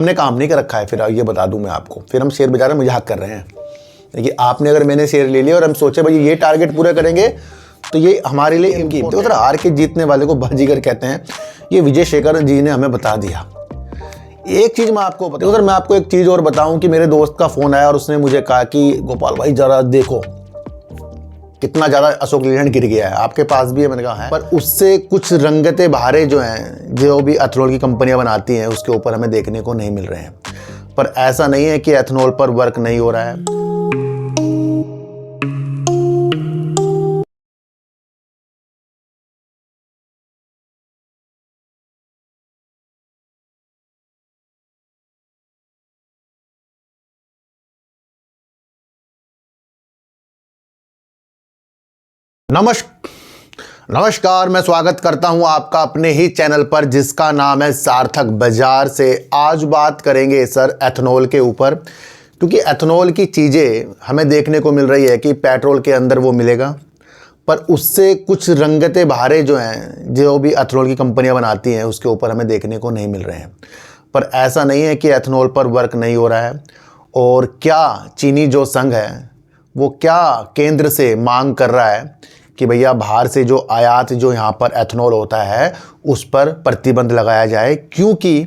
हमने काम नहीं कर रखा है। फिर ये बता दूं मैं आपको, फिर हम शेयर बाजार में मजाक कर रहे हैं। देखिए आपने अगर मैंने शेयर ले लिया और हम सोचे भाई ये टारगेट पूरा करेंगे तो ये हमारे लिए इनकी तो हार के जीतने वाले को बाजीगर कहते हैं। ये विजय शेखर जी ने हमें बता दिया। एक चीज़ मैं आपको बता मैं आपको एक चीज़ और बताऊं कि मेरे दोस्त का फ़ोन आया और उसने मुझे कहा कि गोपाल भाई ज़रा देखो कितना ज़्यादा अशोक लीलैंड गिर गया है, आपके पास भी है। मैंने कहा है, पर उससे कुछ रंगतें बहारे जो हैं जो भी एथनॉल की कंपनियां बनाती हैं उसके ऊपर हमें देखने को नहीं मिल रहे हैं। पर ऐसा नहीं है कि एथनॉल पर वर्क नहीं हो रहा है। नमस्कार, मैं स्वागत करता हूं आपका अपने ही चैनल पर जिसका नाम है सार्थक बाजार से। आज बात करेंगे सर एथनॉल के ऊपर, क्योंकि एथनॉल की चीज़ें हमें देखने को मिल रही है कि पेट्रोल के अंदर वो मिलेगा, पर उससे कुछ रंगतें बहारे जो हैं जो भी एथनॉल की कंपनियां बनाती हैं उसके ऊपर हमें देखने को नहीं मिल रहे हैं। पर ऐसा नहीं है कि एथनॉल पर वर्क नहीं हो रहा है। और क्या चीनी जो संघ है वो क्या केंद्र से मांग कर रहा है कि भैया बाहर से जो आयात जो यहाँ पर एथनॉल होता है उस पर प्रतिबंध लगाया जाए, क्योंकि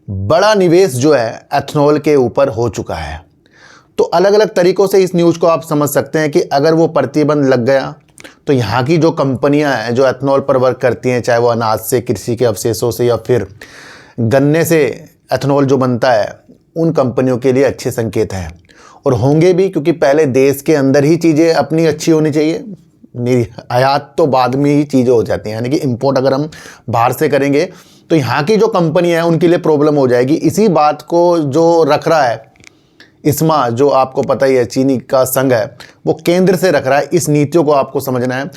बड़ा निवेश जो है एथनॉल के ऊपर हो चुका है। तो अलग अलग तरीक़ों से इस न्यूज़ को आप समझ सकते हैं कि अगर वो प्रतिबंध लग गया तो यहाँ की जो कंपनियाँ हैं जो एथनॉल पर वर्क करती हैं, चाहे वो अनाज से, कृषि के अवशेषों से या फिर गन्ने से एथनॉल जो बनता है, उन कंपनियों के लिए अच्छे संकेत हैं और होंगे भी, क्योंकि पहले देश के अंदर ही चीज़ें अपनी अच्छी होनी चाहिए। आयात तो बाद में ही चीज़ें हो जाती हैं, यानी कि इंपोर्ट अगर हम बाहर से करेंगे तो यहाँ की जो कंपनी है उनके लिए प्रॉब्लम हो जाएगी। इसी बात को जो रख रहा है इस्मा, जो आपको पता ही है चीनी का संघ है, वो केंद्र से रख रहा है। इस नीतियों को आपको समझना है।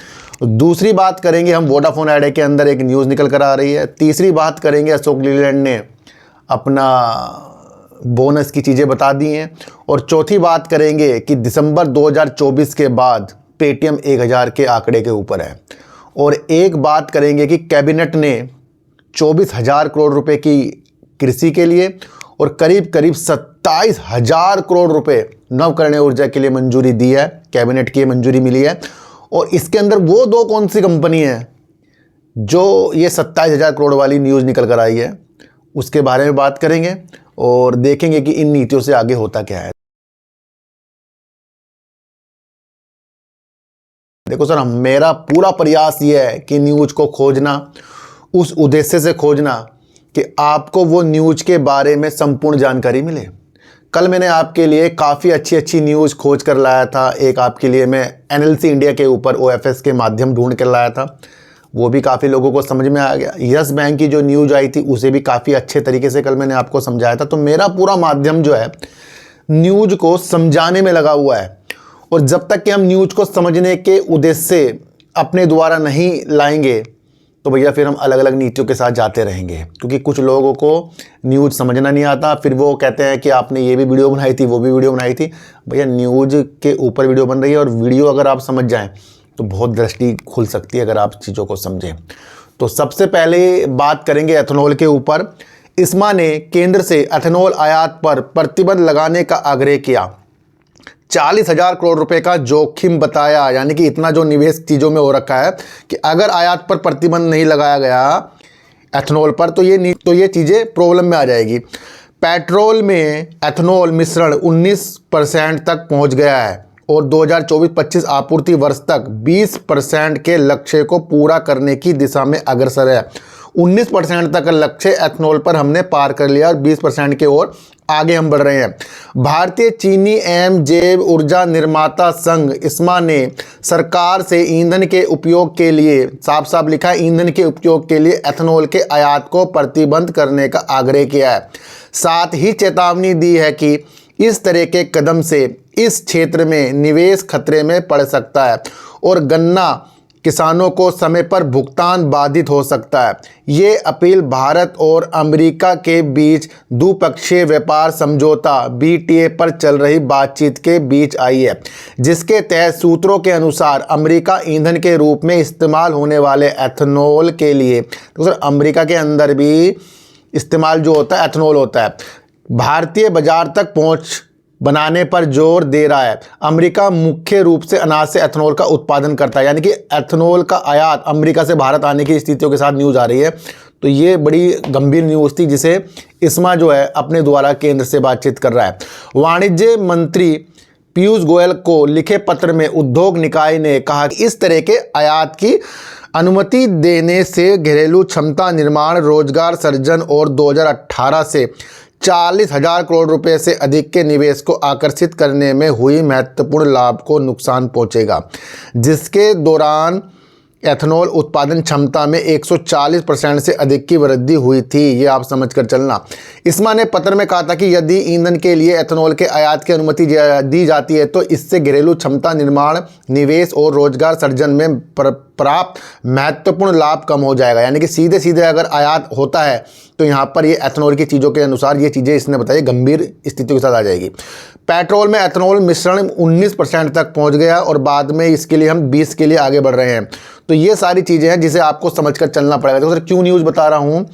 दूसरी बात करेंगे हम वोडाफोन आइडिया के अंदर एक न्यूज़ निकल कर आ रही है। तीसरी बात करेंगे अशोक लीलैंड ने अपना बोनस की चीज़ें बता दी हैं। और चौथी बात करेंगे कि दिसंबर 2024 के बाद पेटीएम 1000 के आंकड़े के ऊपर है। और एक बात करेंगे कि कैबिनेट ने 24,000 करोड़ रुपए की कृषि के लिए और करीब करीब 27,000 करोड़ रुपए नवकरणीय ऊर्जा के लिए मंजूरी दी है। कैबिनेट की मंजूरी मिली है। और इसके अंदर वो दो कौन सी कंपनी है जो ये 27,000 करोड़ वाली न्यूज़ निकल कर आई है, उसके बारे में बात करेंगे और देखेंगे कि इन नीतियों से आगे होता क्या है। देखो सर, मेरा पूरा प्रयास ये है कि न्यूज़ को खोजना, उस उद्देश्य से खोजना कि आपको वो न्यूज़ के बारे में संपूर्ण जानकारी मिले। कल मैंने आपके लिए काफ़ी अच्छी न्यूज़ खोज कर लाया था। एक आपके लिए मैं एनएलसी इंडिया के ऊपर ओएफएस के माध्यम ढूंढ कर लाया था, वो भी काफ़ी लोगों को समझ में आ गया। यस बैंक की जो न्यूज़ आई थी उसे भी काफ़ी अच्छे तरीके से कल मैंने आपको समझाया था। तो मेरा पूरा माध्यम जो है न्यूज़ को समझाने में लगा हुआ है। और जब तक कि हम न्यूज़ को समझने के उद्देश्य से अपने द्वारा नहीं लाएंगे तो भैया फिर हम अलग अलग नीतियों के साथ जाते रहेंगे, क्योंकि कुछ लोगों को न्यूज़ समझना नहीं आता। फिर वो कहते हैं कि आपने ये भी वीडियो बनाई थी, वो भी वीडियो बनाई थी। भैया न्यूज़ के ऊपर वीडियो बन रही है और वीडियो अगर आप समझ जाएं तो बहुत दृष्टि खुल सकती है अगर आप चीज़ों को समझें। तो सबसे पहले बात करेंगे एथनॉल के ऊपर। इस्मा ने केंद्र से एथनॉल आयात पर प्रतिबंध लगाने का आग्रह किया। 40,000 करोड़ रुपए का जोखिम बताया, यानी कि इतना जो निवेश चीज़ों में हो रखा है कि अगर आयात पर प्रतिबंध नहीं लगाया गया एथनॉल पर तो ये चीज़ें प्रॉब्लम में आ जाएगी। पेट्रोल में एथनॉल मिश्रण 19% तक पहुंच गया है और 2024-25 आपूर्ति वर्ष तक 20% के लक्ष्य को पूरा करने की दिशा में अग्रसर है। 19% तक का लक्ष्य एथनॉल पर हमने पार कर लिया और 20% की ओर आगे हम बढ़ रहे हैं। भारतीय चीनी एवं जैव ऊर्जा निर्माता संघ इस्मा ने सरकार से ईंधन के उपयोग के लिए, साफ साफ लिखा है, ईंधन के उपयोग के लिए एथनॉल के आयात को प्रतिबंध करने का आग्रह किया है। साथ ही चेतावनी दी है कि इस तरह के कदम से इस क्षेत्र में निवेश खतरे में पड़ सकता है और गन्ना किसानों को समय पर भुगतान बाधित हो सकता है। ये अपील भारत और अमेरिका के बीच द्विपक्षीय व्यापार समझौता BTA पर चल रही बातचीत के बीच आई है, जिसके तहत सूत्रों के अनुसार अमेरिका ईंधन के रूप में इस्तेमाल होने वाले एथनॉल के लिए, तो सर अमेरिका के अंदर भी इस्तेमाल जो होता है एथेनॉल होता है, भारतीय बाजार तक पहुंच बनाने पर जोर दे रहा है। अमेरिका मुख्य रूप से अनाज से एथेनॉल का उत्पादन करता है, यानी कि एथेनॉल का आयात अमेरिका से भारत आने की स्थितियों के साथ न्यूज़ आ रही है। तो ये बड़ी गंभीर न्यूज़ थी जिसे इस्मा जो है अपने द्वारा केंद्र से बातचीत कर रहा है। वाणिज्य मंत्री पीयूष गोयल को लिखे पत्र में उद्योग निकाय ने कहा कि इस तरह के आयात की अनुमति देने से घरेलू क्षमता निर्माण, रोजगार सृजन और 2018 से 40,000 करोड़ रुपए से अधिक के निवेश को आकर्षित करने में हुई महत्वपूर्ण लाभ को नुकसान पहुंचेगा, जिसके दौरान एथेनॉल उत्पादन क्षमता में 140% से अधिक की वृद्धि हुई थी। ये आप समझकर चलना। इस्मा ने पत्र में कहा था कि यदि ईंधन के लिए एथेनॉल के आयात की अनुमति दी जाती है तो इससे घरेलू क्षमता निर्माण, निवेश और रोजगार सृजन में प्राप्त महत्वपूर्ण लाभ कम हो जाएगा। यानी कि सीधे सीधे अगर आयात होता है तो यहाँ पर ये एथेनॉल की चीज़ों के अनुसार ये चीज़ें इसने बताई गंभीर स्थितियों के साथ आ जाएगी। पेट्रोल में एथेनॉल मिश्रण 19% तक पहुँच गया और बाद में इसके लिए हम 20 के लिए आगे बढ़ रहे हैं। तो ये सारी चीज़ें हैं जिसे आपको समझकर चलना पड़ेगा। तो सर क्यों न्यूज़ बता रहा हूँ,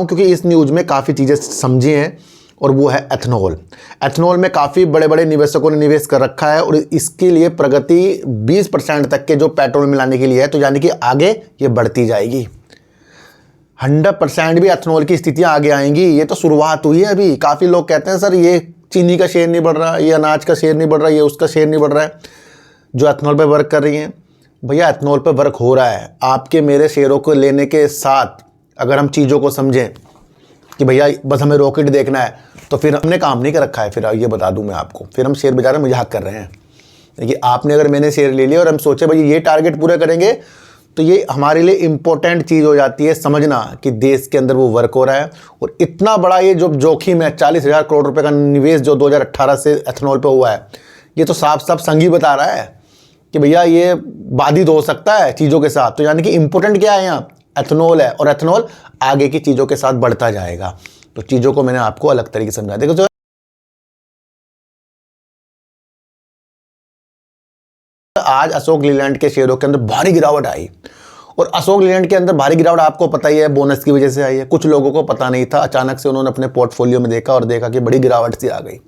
क्योंकि इस न्यूज़ में काफ़ी चीज़ें समझी हैं और वो है एथेनॉल। एथेनॉल में काफ़ी बड़े बड़े निवेशकों ने निवेश कर रखा है और इसके लिए प्रगति 20% तक के जो पेट्रोल मिलाने के लिए है, तो यानी कि आगे ये बढ़ती जाएगी। 100% भी एथेनॉल की स्थितियाँ आगे आएंगी। ये तो शुरुआत हुई है अभी। काफ़ी लोग कहते हैं सर ये चीनी का शेयर नहीं बढ़ रहा, ये अनाज का शेयर नहीं बढ़ रहा, ये उसका शेयर नहीं बढ़ रहा है, जो एथेनॉल पे वर्क कर रही हैं। भैया एथेनॉल पे वर्क हो रहा है। आपके मेरे शेयरों को लेने के साथ अगर हम चीज़ों को समझें कि भैया बस हमें रॉकेट देखना है, तो फिर हमने काम नहीं कर रखा है। फिर ये बता दूं मैं आपको, फिर हम शेयर बाजार में मजाक कर रहे हैं। देखिए आपने अगर मैंने शेयर ले लिया और हम सोचे भाई ये टारगेट पूरे करेंगे, तो ये हमारे लिए इम्पोर्टेंट चीज़ हो जाती है समझना कि देश के अंदर वो वर्क हो रहा है। और इतना बड़ा ये जो जोखिम है 40,000 करोड़ रुपए का निवेश जो 2018 से एथेनॉल पे हुआ है, ये तो साफ साफ संघी बता रहा है कि भैया ये बाधित हो सकता है चीज़ों के साथ। तो यानी कि इम्पोर्टेंट क्या है यहाँ, एथेनॉल है और एथेनॉल आगे की चीज़ों के साथ बढ़ता जाएगा। तो चीज़ों को मैंने आपको अलग तरीके से समझा। देखो आज अशोक लीलैंड के शेयरों के अंदर भारी गिरावट आई और अशोक लीलैंड के अंदर भारी गिरावट आपको पता ही है बोनस की वजह से आई है। कुछ लोगों को पता नहीं था, अचानक से उन्होंने अपने पोर्टफोलियो में देखा और देखा कि बड़ी गिरावट सी आ गई।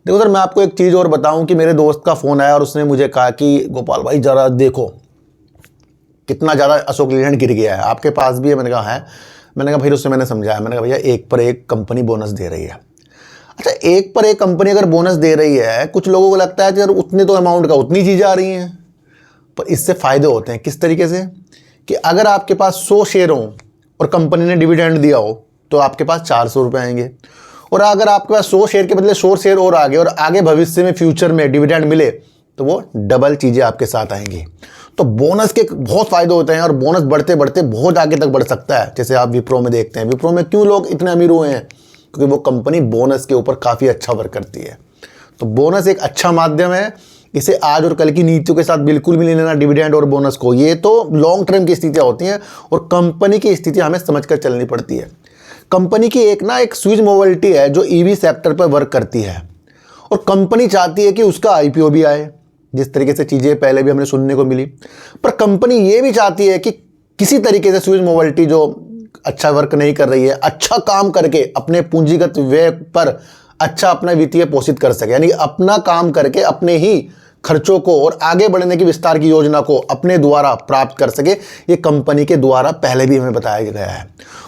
देखो सर मैं आपको एक चीज़ और बताऊं कि मेरे दोस्त का फ़ोन आया और उसने मुझे कहा कि गोपाल भाई ज़रा देखो कितना ज़्यादा अशोक लीलैंड गिर गया है, आपके पास भी है। मैंने कहा है। मैंने कहा फिर उससे मैंने समझाया, मैंने कहा भैया एक पर एक कंपनी बोनस दे रही है। अच्छा एक पर एक कंपनी अगर बोनस दे रही है, कुछ लोगों को लगता है कि यार उतने तो अमाउंट का उतनी चीज़ें आ रही हैं, पर इससे फ़ायदे होते हैं। किस तरीके से कि अगर आपके पास 100 शेयर हों और कंपनी ने डिविडेंड दिया हो तो आपके पास 400 रुपये आएंगे। और अगर आपके पास 100 शेयर के बदले 100 शेयर और आ गए और आगे भविष्य में फ्यूचर में डिविडेंड मिले तो वो डबल चीज़ें आपके साथ आएंगी। तो बोनस के बहुत फ़ायदे होते हैं और बोनस बढ़ते बढ़ते बहुत आगे तक बढ़ सकता है। जैसे आप विप्रो में देखते हैं, विप्रो में क्यों लोग इतने अमीर हुए हैं, क्योंकि वो कंपनी बोनस के ऊपर काफ़ी अच्छा वर्क करती है। तो बोनस एक अच्छा माध्यम है, इसे आज और कल की नीतियों के साथ बिल्कुल भी नहीं लेना डिविडेंड और बोनस को। ये तो लॉन्ग टर्म की स्थितियाँ होती हैं और कंपनी की स्थिति हमें समझ कर चलनी पड़ती है। कंपनी की एक स्विच मोबिलिटी है जो ईवी सेक्टर पर वर्क करती है और कंपनी चाहती है कि उसका आईपीओ भी आए, जिस तरीके से चीज़ें पहले भी हमें सुनने को मिली। पर कंपनी ये भी चाहती है कि किसी तरीके से स्विच मोबिलिटी जो अच्छा वर्क नहीं कर रही है, अच्छा काम करके अपने पूंजीगत व्यय पर अच्छा अपना वित्तीय पोषित कर सके, यानी अपना काम करके अपने ही खर्चों को और आगे बढ़ने की विस्तार की योजना को अपने द्वारा प्राप्त कर सके। ये कंपनी के द्वारा पहले भी हमें बताया गया है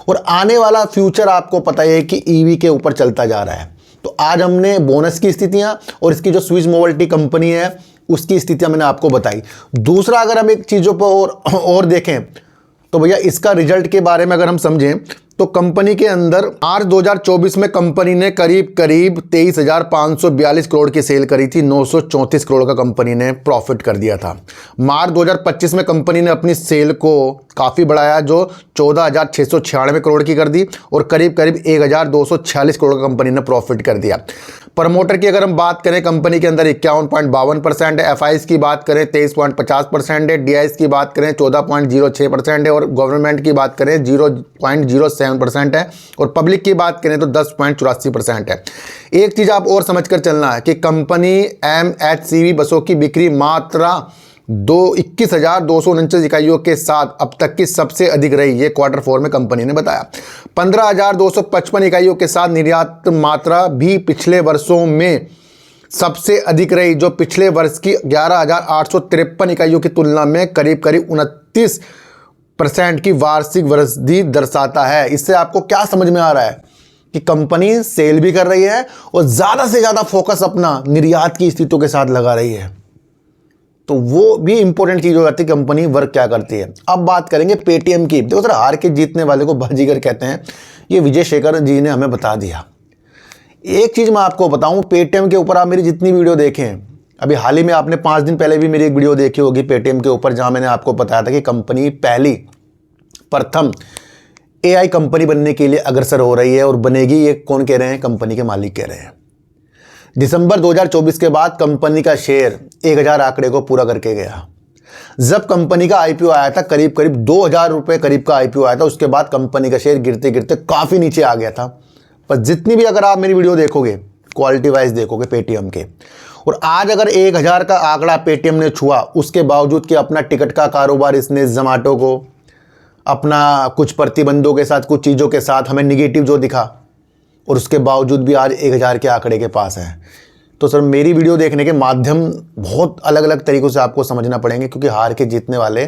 और आने वाला फ्यूचर आपको पता है कि ईवी के ऊपर चलता जा रहा है। तो आज हमने बोनस की स्थितियां और इसकी जो स्विच मोबिलिटी कंपनी है उसकी स्थितियां मैंने आपको बताई। दूसरा अगर हम एक चीज़ों पर और देखें तो भैया इसका रिजल्ट के बारे में अगर हम समझें तो कंपनी के अंदर मार्च 2024 में कंपनी ने करीब 23,542 करोड़ की सेल करी थी। 934 करोड़ का कंपनी ने प्रॉफिट कर दिया था। मार्च 2025 में कंपनी ने अपनी सेल को काफ़ी बढ़ाया जो 14,696 करोड़ की कर दी और करीब 1,246 करोड़ का कंपनी ने प्रॉफिट कर दिया। प्रमोटर की अगर हम बात करें कंपनी के अंदर 51.52% है, एफआईज की बात करें 23.50% है, डीआईज की बात करें 14.06% है और गवर्नमेंट की बात करें 0.07% है और पब्लिक की बात करें तो 10.84% है। एक चीज़ आप और समझकर चलना है कि कंपनी एमएचसीवी बसों की बिक्री मात्रा 21,249 इकाइयों के साथ अब तक की सबसे अधिक रही, ये Q4 में कंपनी ने बताया। 15,255 इकाइयों के साथ निर्यात मात्रा भी पिछले वर्षों में सबसे अधिक रही, जो पिछले वर्ष की 11,853 इकाइयों की तुलना में करीब करीब 29% की वार्षिक वृद्धि दर्शाता है। इससे आपको क्या समझ में आ रहा है कि कंपनी सेल भी कर रही है और ज़्यादा से ज़्यादा फोकस अपना निर्यात की स्थितियों के साथ लगा रही है। तो वो भी इंपॉर्टेंट चीज़ हो जाती है कंपनी वर्क क्या करती है। अब बात करेंगे पेटीएम की। देखो सर, हार के जीतने वाले को बाजीगर कहते हैं, ये विजय शेखर जी ने हमें बता दिया। एक चीज़ मैं आपको बताऊं, पेटीएम के ऊपर आप मेरी जितनी वीडियो देखें, अभी हाल ही में आपने 5 दिन पहले भी मेरी एक वीडियो देखी होगी पेटीएम के ऊपर, जहां मैंने आपको बताया था कि कंपनी प्रथम एआई कंपनी बनने के लिए अग्रसर हो रही है और बनेगी। ये कौन कह रहे हैं? कंपनी के मालिक कह रहे हैं। दिसंबर 2024 के बाद कंपनी का शेयर 1000 आंकड़े को पूरा करके गया। जब कंपनी का आईपीओ आया था, करीब करीब 2000 रुपये करीब का आईपीओ आया था, उसके बाद कंपनी का शेयर गिरते गिरते काफ़ी नीचे आ गया था। पर जितनी भी अगर आप मेरी वीडियो देखोगे, क्वालिटी वाइज देखोगे पेटीएम के, और आज अगर 1000 का आंकड़ा पेटीएम ने छुआ, उसके बावजूद कि अपना टिकट का कारोबार इसने जोमैटो को अपना कुछ प्रतिबंधों के साथ, कुछ चीज़ों के साथ हमें निगेटिव जो दिखा, और उसके बावजूद भी आज 1000 के आंकड़े के पास है। तो सर, मेरी वीडियो देखने के माध्यम बहुत अलग अलग तरीक़ों से आपको समझना पड़ेंगे, क्योंकि हार के जीतने वाले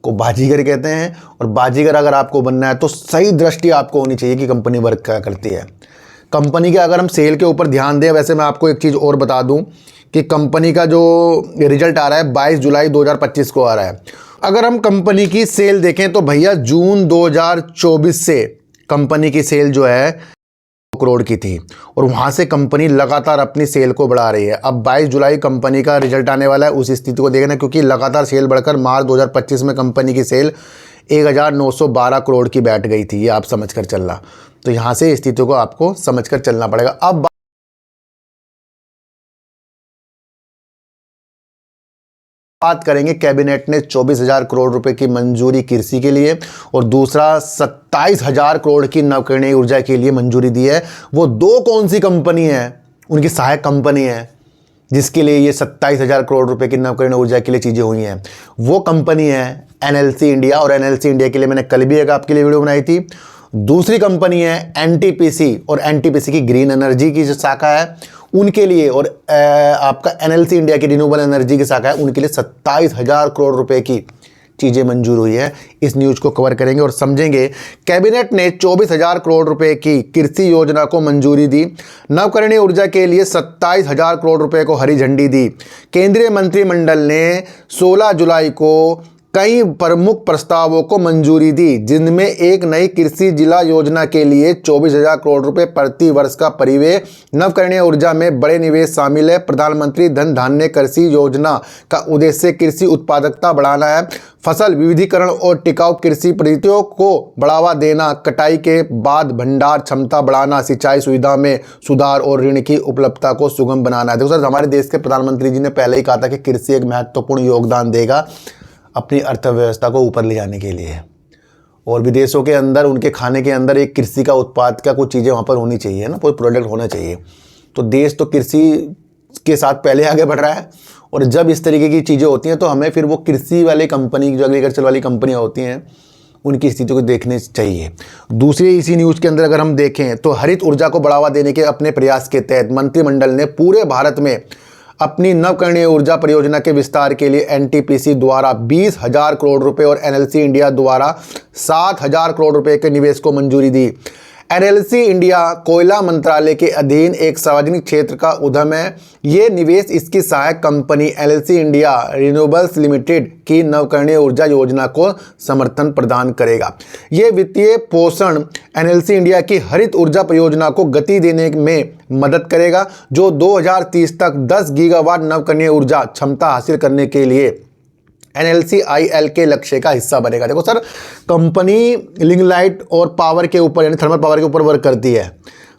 को बाजीगर कहते हैं। और बाजीगर अगर आपको बनना है तो सही दृष्टि आपको होनी चाहिए कि कंपनी वर्क क्या करती है। कंपनी के अगर हम सेल के ऊपर ध्यान दें, वैसे मैं आपको एक चीज़ और बता दूं कि कंपनी का जो रिजल्ट आ रहा है 22 जुलाई 2025 को आ रहा है। अगर हम कंपनी की सेल देखें तो भैया जून 2024 से कंपनी की सेल जो है करोड़ की थी, और वहां से कंपनी लगातार अपनी सेल को बढ़ा रही है। अब 22 जुलाई कंपनी का रिजल्ट आने वाला है, उस स्थिति को देखना, क्योंकि लगातार सेल बढ़कर मार्च 2025 में कंपनी की सेल 1912 करोड़ की बैठ गई थी। ये आप समझकर चलना। तो यहां से स्थिति को आपको समझकर चलना पड़ेगा। अब बात करेंगे, कैबिनेट ने 24,000 करोड़ रुपए की मंजूरी कृषि के लिए, और दूसरा 27,000 करोड़ की नवकरणीय ऊर्जा के लिए मंजूरी दी है। वो दो कौन सी कंपनी है? उनकी सहायक कंपनी है जिसके लिए ये 27,000 करोड़ रुपए की नवकरणीय ऊर्जा के लिए चीज़ें हुई हैं। वो कंपनी है एनएलसी इंडिया, और एनएलसी इंडिया के लिए मैंने कल भी एक आपके लिए वीडियो बनाई थी। दूसरी कंपनी है एनटीपीसी, और एनटीपीसी की ग्रीन एनर्जी की जो शाखा है उनके लिए, और आपका एनएलसी इंडिया की रिन्यूएबल एनर्जी की शाखा है, उनके लिए 27,000 करोड़ रुपए की चीज़ें मंजूर हुई है। इस न्यूज़ को कवर करेंगे और समझेंगे। कैबिनेट ने 24,000 करोड़ रुपए की कृषि योजना को मंजूरी दी। नवकरणीय ऊर्जा के लिए 27,000 करोड़ रुपए को हरी झंडी दी। केंद्रीय मंत्रिमंडल ने 16 जुलाई को कई प्रमुख प्रस्तावों को मंजूरी दी, जिनमें एक नई कृषि जिला योजना के लिए 24,000 करोड़ रुपए प्रति वर्ष का परिव्यय। नवकरणीय ऊर्जा में बड़े निवेश शामिल है। प्रधानमंत्री धन धान्य कृषि योजना का उद्देश्य कृषि उत्पादकता बढ़ाना है, फसल विविधीकरण और टिकाऊ कृषि पद्धतियों को बढ़ावा देना, कटाई के बाद भंडार क्षमता बढ़ाना, सिंचाई सुविधा में सुधार और ऋण की उपलब्धता को सुगम बनाना है। देखो सर, हमारे देश के प्रधानमंत्री जी ने पहले ही कहा था कि कृषि एक महत्वपूर्ण योगदान देगा अपनी अर्थव्यवस्था को ऊपर ले जाने के लिए, और विदेशों के अंदर उनके खाने के अंदर एक कृषि का उत्पाद का कुछ चीज़ें वहाँ पर होनी चाहिए ना, कोई प्रोडक्ट होना चाहिए। तो देश तो कृषि के साथ पहले आगे बढ़ रहा है, और जब इस तरीके की चीज़ें होती हैं तो हमें फिर वो कृषि वाली कंपनी, जो एग्रीकल्चर वाली कंपनियाँ होती हैं, उनकी स्थिति को देखने चाहिए। दूसरी इसी न्यूज़ के अंदर अगर हम देखें तो हरित ऊर्जा को बढ़ावा देने के अपने प्रयास के तहत मंत्रिमंडल ने पूरे भारत में अपनी नवकरणीय ऊर्जा परियोजना के विस्तार के लिए एनटीपीसी द्वारा 20,000 करोड़ रुपए और एनएलसी इंडिया द्वारा 7,000 करोड़ रुपए के निवेश को मंजूरी दी। एनएलसी इंडिया कोयला मंत्रालय के अधीन एक सार्वजनिक क्षेत्र का उद्यम है। ये निवेश इसकी सहायक company NLC India renewables limited की नवकरणीय ऊर्जा योजना को समर्थन प्रदान करेगा। ये वित्तीय पोषण एनएलसी इंडिया की हरित ऊर्जा परियोजना को गति देने में मदद करेगा, जो 2030 तक 10 गीगावाट नवकरणीय ऊर्जा क्षमता हासिल करने के लिए NLCIL के लक्ष्य का हिस्सा बनेगा। देखो सर, कंपनी लिग्नाइट और पावर के ऊपर यानी थर्मल पावर के ऊपर वर्क करती है,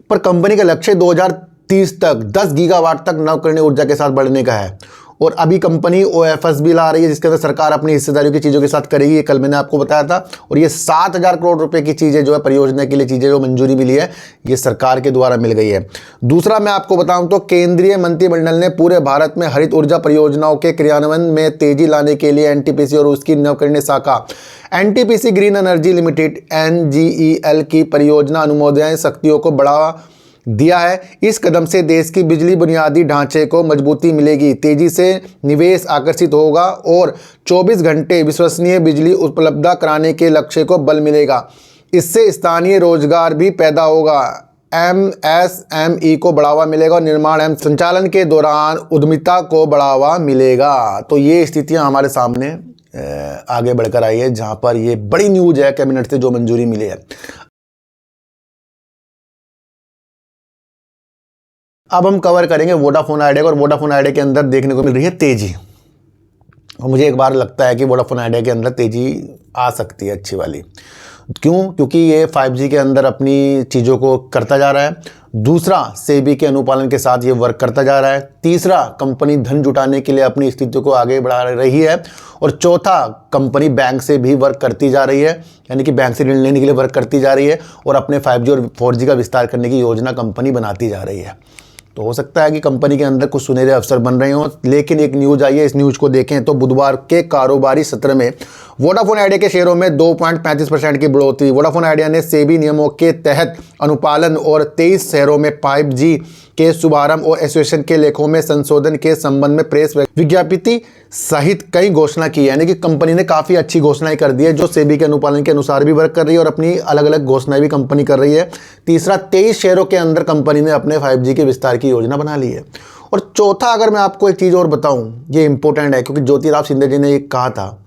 पर कंपनी का लक्ष्य 2030 तक 10 गीगावाट तक नवकरणीय ऊर्जा के साथ बढ़ने का है, और अभी कंपनी OFS भी ला रही है जिसके अंदर सरकार अपनी हिस्सेदारियों की चीज़ों के साथ करेगी, ये कल मैंने आपको बताया था। और ये 7,000 करोड़ रुपए की चीज़ें जो है परियोजना के लिए चीज़ें जो मंजूरी मिली है ये सरकार के द्वारा मिल गई है। दूसरा मैं आपको बताऊं तो केंद्रीय मंत्रिमंडल ने पूरे भारत में हरित ऊर्जा परियोजनाओं के क्रियान्वयन में तेजी लाने के लिए NTPC और उसकी नवकरणीय शाखा NTPC green energy limited NGEL की परियोजना अनुमोदन शक्तियों को बढ़ावा दिया है। इस कदम से देश की बिजली बुनियादी ढांचे को मजबूती मिलेगी, तेजी से निवेश आकर्षित होगा और 24 घंटे विश्वसनीय बिजली उपलब्ध कराने के लक्ष्य को बल मिलेगा। इससे स्थानीय रोजगार भी पैदा होगा, MSME को बढ़ावा मिलेगा और निर्माण एवं संचालन के दौरान उद्यमिता को बढ़ावा मिलेगा। तो ये स्थितियां हमारे सामने आगे बढ़कर आई है जहां पर ये बड़ी न्यूज है, कैबिनेट से जो मंजूरी मिली है। अब हम कवर करेंगे वोडाफोन आइडिया और वोडाफोन आइडिया के अंदर देखने को मिल रही है तेजी। और मुझे एक बार लगता है कि वोडाफोन आइडिया के अंदर तेजी आ सकती है अच्छी वाली। क्यों? क्योंकि ये 5G के अंदर अपनी चीज़ों को करता जा रहा है। दूसरा, सेबी के अनुपालन के साथ ये वर्क करता जा रहा है। तीसरा, कंपनी धन जुटाने के लिए अपनी स्थिति को आगे बढ़ा रही है। और चौथा, कंपनी बैंक से भी वर्क करती जा रही है, यानी कि बैंक से ऋण लेने के लिए वर्क करती जा रही है और अपने 5G और 4G का विस्तार करने की योजना कंपनी बनाती जा रही है। तो हो सकता है कि कंपनी के अंदर कुछ सुनहरे अवसर बन रहे हों। लेकिन एक न्यूज़ आई है, इस न्यूज़ को देखें तो बुधवार के कारोबारी सत्र में वोडाफोन आइडिया के शेयरों में 2.35% की बढ़ोतरी। वोडाफोन आइडिया ने सेबी नियमों के तहत अनुपालन और 23 शहरों में 5G के शुभारंभ और एसोसिएशन के लेखों में संशोधन के संबंध में प्रेस विज्ञप्ति सहित कई घोषणा की है। यानी कि कंपनी ने काफ़ी अच्छी घोषणाएं कर दी है जो सेबी के अनुपालन के अनुसार भी वर्क कर रही है और अपनी अलग अलग घोषणाएं भी कंपनी कर रही है। तीसरा, 23 शहरों के अंदर कंपनी ने अपने 5G के विस्तार की योजना बना ली है। और चौथा, अगर मैं आपको एक चीज़ और बताऊं, ये इंपॉर्टेंट है क्योंकि ज्योतिराव सिंधिया जी ने एक कहा था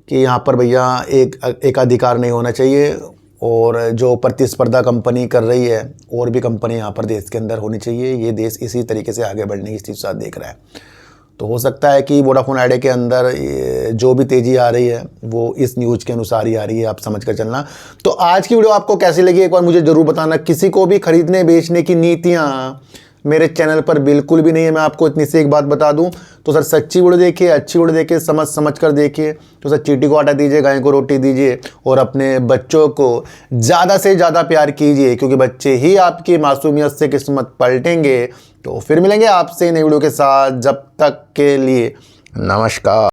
कि यहाँ पर भैया एक अधिकार नहीं होना चाहिए और जो प्रतिस्पर्धा कंपनी कर रही है और भी कंपनी यहाँ पर देश के अंदर होनी चाहिए। ये देश इसी तरीके से आगे बढ़ने की स्थिति साथ देख रहा है। तो हो सकता है कि वोडाफोन आइडिया के अंदर जो भी तेज़ी आ रही है वो इस न्यूज़ के अनुसार ही आ रही है, आप समझ कर चलना। तो आज की वीडियो आपको कैसी लगी एक बार मुझे ज़रूर बताना। किसी को भी खरीदने बेचने की नीतियाँ मेरे चैनल पर बिल्कुल भी नहीं है, मैं आपको इतनी सी एक बात बता दूं। तो सर सच्ची वीडियो देखिए, अच्छी वीडियो देखिए, समझ कर देखिए। तो सर चींटी को आटा दीजिए, गाय को रोटी दीजिए और अपने बच्चों को ज़्यादा से ज़्यादा प्यार कीजिए क्योंकि बच्चे ही आपकी मासूमियत से किस्मत पलटेंगे। तो फिर मिलेंगे आपसे नई वीडियो के साथ, जब तक के लिए नमस्कार।